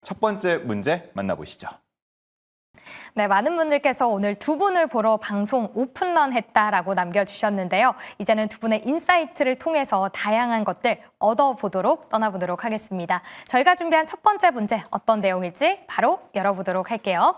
첫 번째 문제 만나보시죠. 네, 많은 분들께서 오늘 두 분을 보러 방송 오픈런 했다라고 남겨주셨는데요. 이제는 두 분의 인사이트를 통해서 다양한 것들 얻어보도록 떠나보도록 하겠습니다. 저희가 준비한 첫 번째 문제 어떤 내용일지 바로 열어보도록 할게요.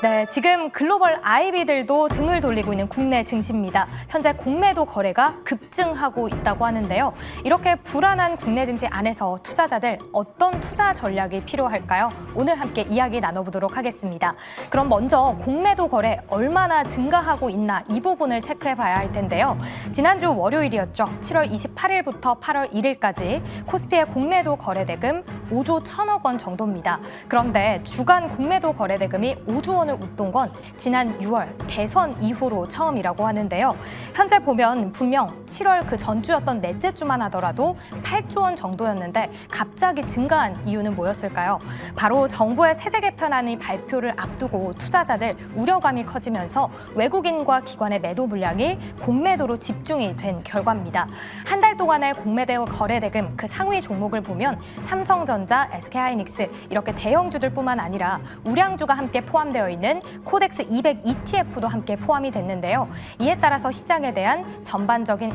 네, 지금 글로벌 IB들도 등을 돌리고 있는 국내 증시입니다. 현재 공매도 거래가 급증하고 있다고 하는데요. 이렇게 불안한 국내 증시 안에서 투자자들 어떤 투자 전략이 필요할까요? 오늘 함께 이야기 나눠보도록 하겠습니다. 그럼 먼저 공매도 거래 얼마나 증가하고 있나 이 부분을 체크해봐야 할 텐데요. 지난주 월요일이었죠. 7월 28일부터 8월 1일까지 코스피의 공매도 거래 대금 5조 1천억 원 정도입니다. 그런데 주간 공매도 거래 대금이 5조 원을 웃돈 건 지난 6월 대선 이후로 처음이라고 하는데요. 현재 보면 분명 7월 그 전주였던 넷째 주만 하더라도 8조 원 정도였는데 갑자기 증가한 이유는 뭐였을까요? 바로 정부의 세제 개편안의 발표를 앞두고 투자자들 우려감이 커지면서 외국인과 기관의 매도 물량이 공매도로 집중이 된 결과입니다. 한 달 동안의 공매도 거래 대금 그 상위 종목을 보면 삼성전자, SK하이닉스 이렇게 대형주들뿐만 아니라 우량주가 함께 포함되어 있는 코덱스 200 ETF도 함께 포함이 됐는데요. 이에 따라서 시장에 대한 전반적인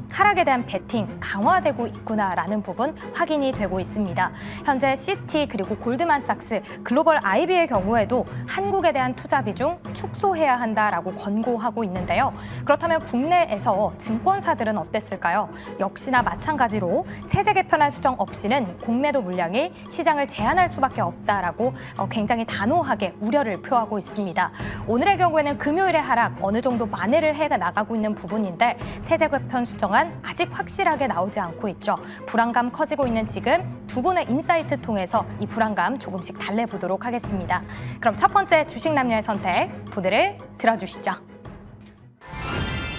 하락에 대한 베팅 강화되고 있구나라는 부분 확인이 되고 있습니다. 현재 시티 그리고 골드만삭스, 글로벌 IB의 경우에도 한국에 대한 투자 비중 축소해야 한다라고 권고하고 있는데요. 그렇다면 국내에서 증권사들은 어땠을까요? 역시나 마찬가지로 세제 개편안 수정 없이는 공매도 물량이 시장을 제한할 수밖에 없다라고 굉장히 단호하게 우려를 표하고 있습니다. 오늘의 경우에는 금요일의 하락 어느 정도 만회를 해 나가고 있는 부분인데 세제 개편 수정안 아직 확실하게 나오지 않고 있죠. 불안감 커지고 있는 지금 두 분의 인사이트 통해서 이 불안감 조금씩 달래보도록 하겠습니다. 그럼 첫 번째 주식 남녀의 선택 보드를 들어주시죠.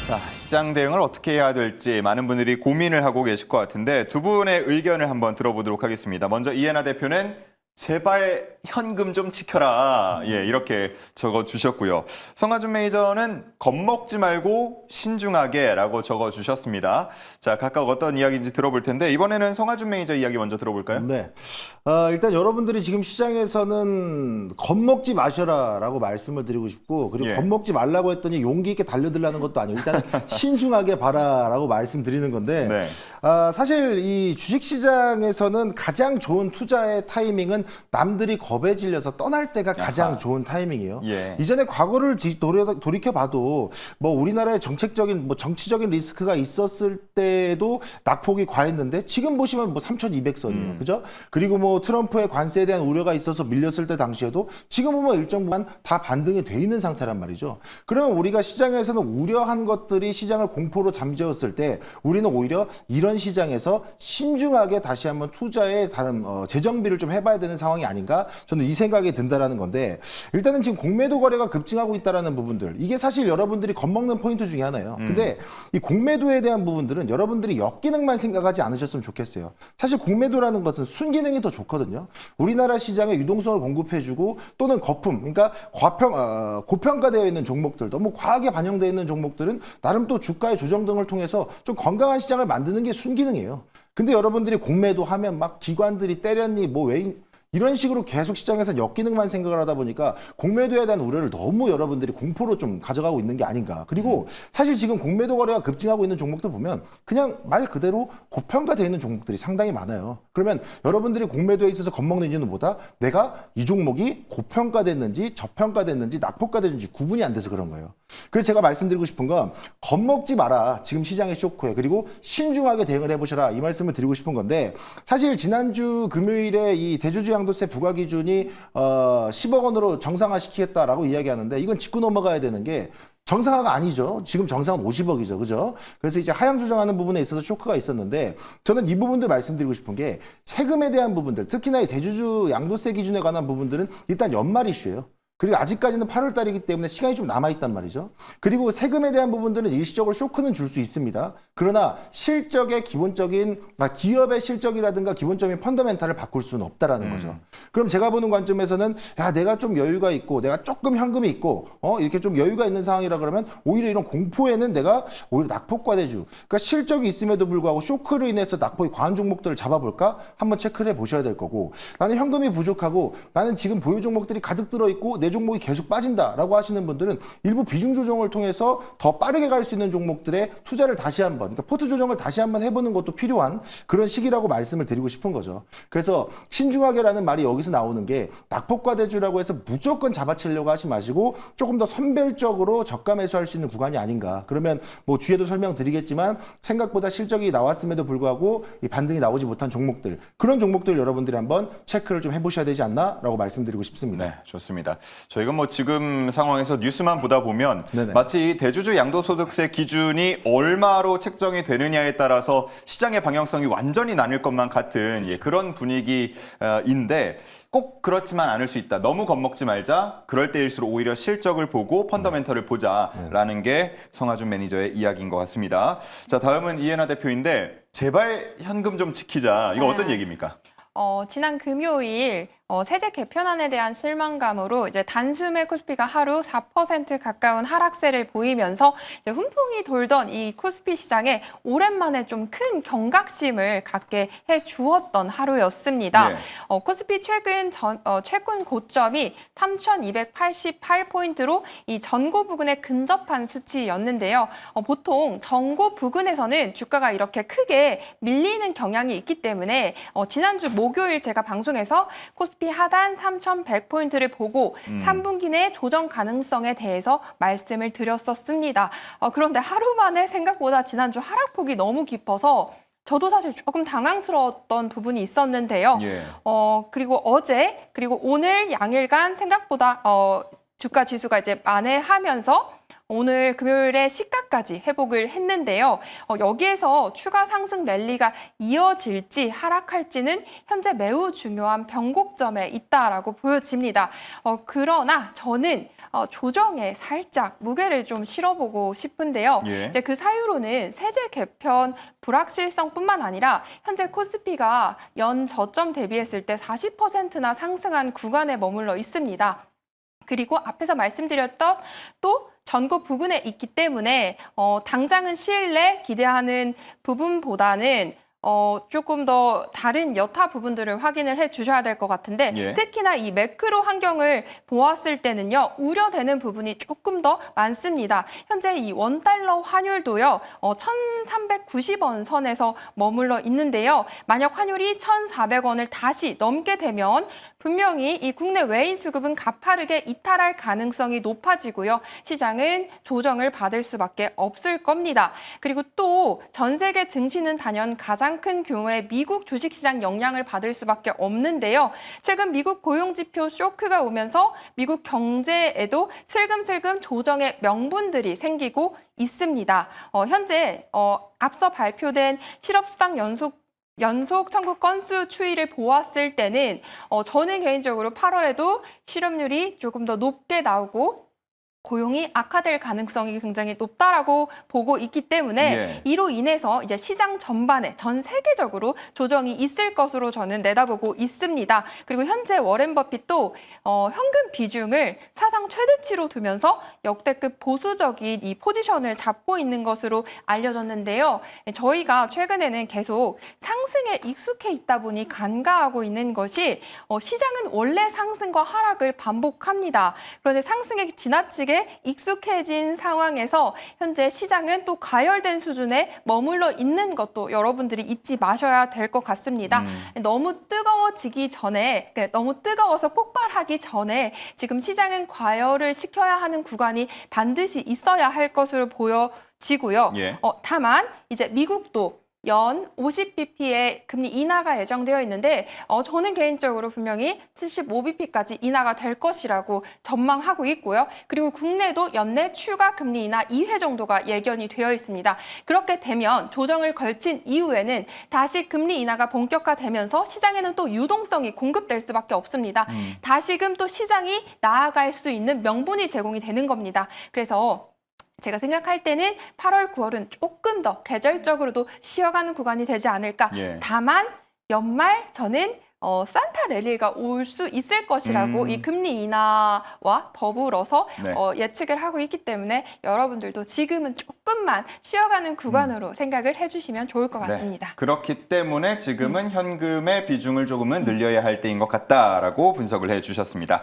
자, 시장 대응을 어떻게 해야 될지 많은 분들이 고민을 하고 계실 것 같은데 두 분의 의견을 한번 들어보도록 하겠습니다. 먼저 이해나 대표는 제발 현금 좀 지켜라. 예, 이렇게 적어주셨고요. 성하준 매니저는 겁먹지 말고 신중하게라고 적어주셨습니다. 자, 각각 어떤 이야기인지 들어볼 텐데 이번에는 성하준 매니저 이야기 먼저 들어볼까요? 네. 일단 여러분들이 지금 시장에서는 겁먹지 마셔라라고 말씀을 드리고 싶고 그리고 예. 겁먹지 말라고 했더니 용기 있게 달려들라는 것도 아니고 일단 신중하게 봐라라고 말씀드리는 건데 네. 사실 이 주식시장에서는 가장 좋은 투자의 타이밍은 남들이 겁에 질려서 떠날 때가 가장 아하. 좋은 타이밍이에요. 예. 이전에 과거를 돌이켜봐도 뭐 우리나라의 정책적인 뭐 정치적인 리스크가 있었을 때도 낙폭이 과했는데 지금 보시면 뭐 3,200선이에요. 그죠? 그리고 뭐 트럼프의 관세에 대한 우려가 있어서 밀렸을 때 당시에도 지금은 뭐 일정 부분 다 반등이 돼 있는 상태란 말이죠. 그러면 우리가 시장에서는 우려한 것들이 시장을 공포로 잠재웠을 때 우리는 오히려 이런 시장에서 신중하게 다시 한번 투자에 다른 재정비를 좀 해봐야 되는 상황이 아닌가 저는 이 생각이 든다라는 건데 일단은 지금 공매도 거래가 급증하고 있다라는 부분들 이게 사실 여러분들이 겁먹는 포인트 중에 하나예요. 근데 이 공매도에 대한 부분들은 여러분들이 역기능만 생각하지 않으셨으면 좋겠어요. 사실 공매도라는 것은 순기능이 더 좋거든요. 우리나라 시장에 유동성을 공급해주고 또는 거품 그러니까 고평가되어 있는 종목들 너무 과하게 반영되어 있는 종목들은 나름 또 주가의 조정 등을 통해서 좀 건강한 시장을 만드는 게 순기능이에요. 근데 여러분들이 공매도 하면 막 기관들이 때렸니 뭐 왜 이런 식으로 계속 시장에서 역기능만 생각을 하다 보니까 공매도에 대한 우려를 너무 여러분들이 공포로 좀 가져가고 있는 게 아닌가. 그리고 사실 지금 공매도 거래가 급증하고 있는 종목들 보면 그냥 말 그대로 고평가되어 있는 종목들이 상당히 많아요. 그러면 여러분들이 공매도에 있어서 겁먹는 이유는 뭐다? 내가 이 종목이 고평가됐는지 저평가됐는지 낙폭가됐는지 구분이 안 돼서 그런 거예요. 그래서 제가 말씀드리고 싶은 건 겁먹지 마라. 지금 시장의 쇼크에. 그리고 신중하게 대응을 해보셔라. 이 말씀을 드리고 싶은 건데 사실 지난주 금요일에 이 대주주 양도세 부과 기준이 10억 원으로 정상화시키겠다라고 이야기하는데 이건 짚고 넘어가야 되는 게 정상화가 아니죠. 지금 정상은 50억이죠. 그죠? 그래서 이제 하향 조정하는 부분에 있어서 쇼크가 있었는데 저는 이 부분들 말씀드리고 싶은 게 세금에 대한 부분들 특히나 이 대주주 양도세 기준에 관한 부분들은 일단 연말 이슈예요. 그리고 아직까지는 8월 달이기 때문에 시간이 좀 남아있단 말이죠. 그리고 세금에 대한 부분들은 일시적으로 쇼크는 줄 수 있습니다. 그러나 실적의 기본적인, 기업의 실적이라든가 기본적인 펀더멘탈을 바꿀 수는 없다라는 거죠. 그럼 제가 보는 관점에서는 야, 내가 좀 여유가 있고 내가 조금 현금이 있고 이렇게 좀 여유가 있는 상황이라 그러면 오히려 이런 공포에는 내가 오히려 낙폭과대주, 그러니까 실적이 있음에도 불구하고 쇼크로 인해서 낙폭이 과한 종목들을 잡아볼까? 한번 체크를 해보셔야 될 거고, 나는 현금이 부족하고 나는 지금 보유 종목들이 가득 들어있고 내 종목이 계속 빠진다라고 하시는 분들은 일부 비중 조정을 통해서 더 빠르게 갈 수 있는 종목들에 투자를 다시 한번, 그러니까 포트 조정을 다시 한번 해보는 것도 필요한 그런 시기라고 말씀을 드리고 싶은 거죠. 그래서 신중하게라는 말이 여기서 나오는 게 낙폭과대주라고 해서 무조건 잡아채려고 하지 마시고 조금 더 선별적으로 저가 매수할 수 있는 구간이 아닌가. 그러면 뭐 뒤에도 설명드리겠지만 생각보다 실적이 나왔음에도 불구하고 이 반등이 나오지 못한 종목들, 그런 종목들 여러분들이 한번 체크를 좀 해보셔야 되지 않나라고 말씀드리고 싶습니다. 네, 좋습니다. 저희가 뭐 지금 상황에서 뉴스만 보다 보면 네네. 마치 이 대주주 양도소득세 기준이 얼마로 책정이 되느냐에 따라서 시장의 방향성이 완전히 나뉠 것만 같은 그런 분위기인데 꼭 그렇지만 않을 수 있다. 너무 겁먹지 말자. 그럴 때일수록 오히려 실적을 보고 펀더멘털을 보자라는 게 성하준 매니저의 이야기인 것 같습니다. 자, 다음은 이해나 대표인데 제발 현금 좀 지키자. 이거 어떤 얘기입니까? 지난 금요일 세제 개편안에 대한 실망감으로 이제 단숨에 코스피가 하루 4% 가까운 하락세를 보이면서 이제 훈풍이 돌던 이 코스피 시장에 오랜만에 좀 큰 경각심을 갖게 해 주었던 하루였습니다. 예. 코스피 최근 고점이 3,288포인트로 이 전고 부근에 근접한 수치였는데요. 보통 전고 부근에서는 주가가 이렇게 크게 밀리는 경향이 있기 때문에 지난주 목요일 제가 방송에서 코스피 하단 3,100포인트를 보고 3분기 내 조정 가능성에 대해서 말씀을 드렸었습니다. 그런데 하루 만에 생각보다 지난주 하락폭이 너무 깊어서 저도 사실 조금 당황스러웠던 부분이 있었는데요. 예. 그리고 어제 그리고 오늘 양일간 생각보다 주가 지수가 이제 만회하면서 오늘 금요일에 시가까지 회복을 했는데요. 여기에서 추가 상승 랠리가 이어질지 하락할지는 현재 매우 중요한 변곡점에 있다라고 보여집니다. 그러나 저는 조정에 살짝 무게를 좀 실어보고 싶은데요. 예. 이제 그 사유로는 세제 개편 불확실성뿐만 아니라 현재 코스피가 연 저점 대비했을 때 40%나 상승한 구간에 머물러 있습니다. 그리고 앞에서 말씀드렸던 또 전고 부근에 있기 때문에 당장은 시일 내 기대하는 부분보다는 조금 더 다른 여타 부분들을 확인을 해 주셔야 될 것 같은데 예. 특히나 이 매크로 환경을 보았을 때는요. 우려되는 부분이 조금 더 많습니다. 현재 이 원달러 환율도요. 1,390원 선에서 머물러 있는데요. 만약 환율이 1,400원을 다시 넘게 되면 분명히 이 국내 외인 수급은 가파르게 이탈할 가능성이 높아지고요. 시장은 조정을 받을 수밖에 없을 겁니다. 그리고 또 전 세계 증시는 단연 가장 큰 규모의 미국 주식시장 영향을 받을 수밖에 없는데요. 최근 미국 고용지표 쇼크가 오면서 미국 경제에도 슬금슬금 조정의 명분들이 생기고 있습니다. 현재 앞서 발표된 실업수당 연속 청구 건수 추이를 보았을 때는 저는 개인적으로 8월에도 실업률이 조금 더 높게 나오고 고용이 악화될 가능성이 굉장히 높다라고 보고 있기 때문에 예. 이로 인해서 이제 시장 전반에 전 세계적으로 조정이 있을 것으로 저는 내다보고 있습니다. 그리고 현재 워렌 버핏도 현금 비중을 사상 최대치로 두면서 역대급 보수적인 이 포지션을 잡고 있는 것으로 알려졌는데요. 저희가 최근에는 계속 상승에 익숙해 있다 보니 간과하고 있는 것이 시장은 원래 상승과 하락을 반복합니다. 그런데 상승에 지나치게 익숙해진 상황에서 현재 시장은 또 가열된 수준에 머물러 있는 것도 여러분들이 잊지 마셔야 될 것 같습니다. 너무 뜨거워지기 전에, 너무 뜨거워서 폭발하기 전에 지금 시장은 과열을 시켜야 하는 구간이 반드시 있어야 할 것으로 보여지고요. 예. 다만 이제 미국도 연 50bp의 금리 인하가 예정되어 있는데 저는 개인적으로 분명히 75bp까지 인하가 될 것이라고 전망하고 있고요. 그리고 국내도 연내 추가 금리 인하 2회 정도가 예견이 되어 있습니다. 그렇게 되면 조정을 걸친 이후에는 다시 금리 인하가 본격화되면서 시장에는 또 유동성이 공급될 수밖에 없습니다. 다시금 또 시장이 나아갈 수 있는 명분이 제공이 되는 겁니다. 그래서 제가 생각할 때는 8월, 9월은 조금 더 계절적으로도 쉬어가는 구간이 되지 않을까. 예. 다만 연말 저는 산타 랠리가 올 수 있을 것이라고 이 금리 인하와 더불어서 네. 예측을 하고 있기 때문에 여러분들도 지금은 조금만 쉬어가는 구간으로 생각을 해주시면 좋을 것 같습니다. 네. 그렇기 때문에 지금은 현금의 비중을 조금은 늘려야 할 때인 것 같다라고 분석을 해주셨습니다.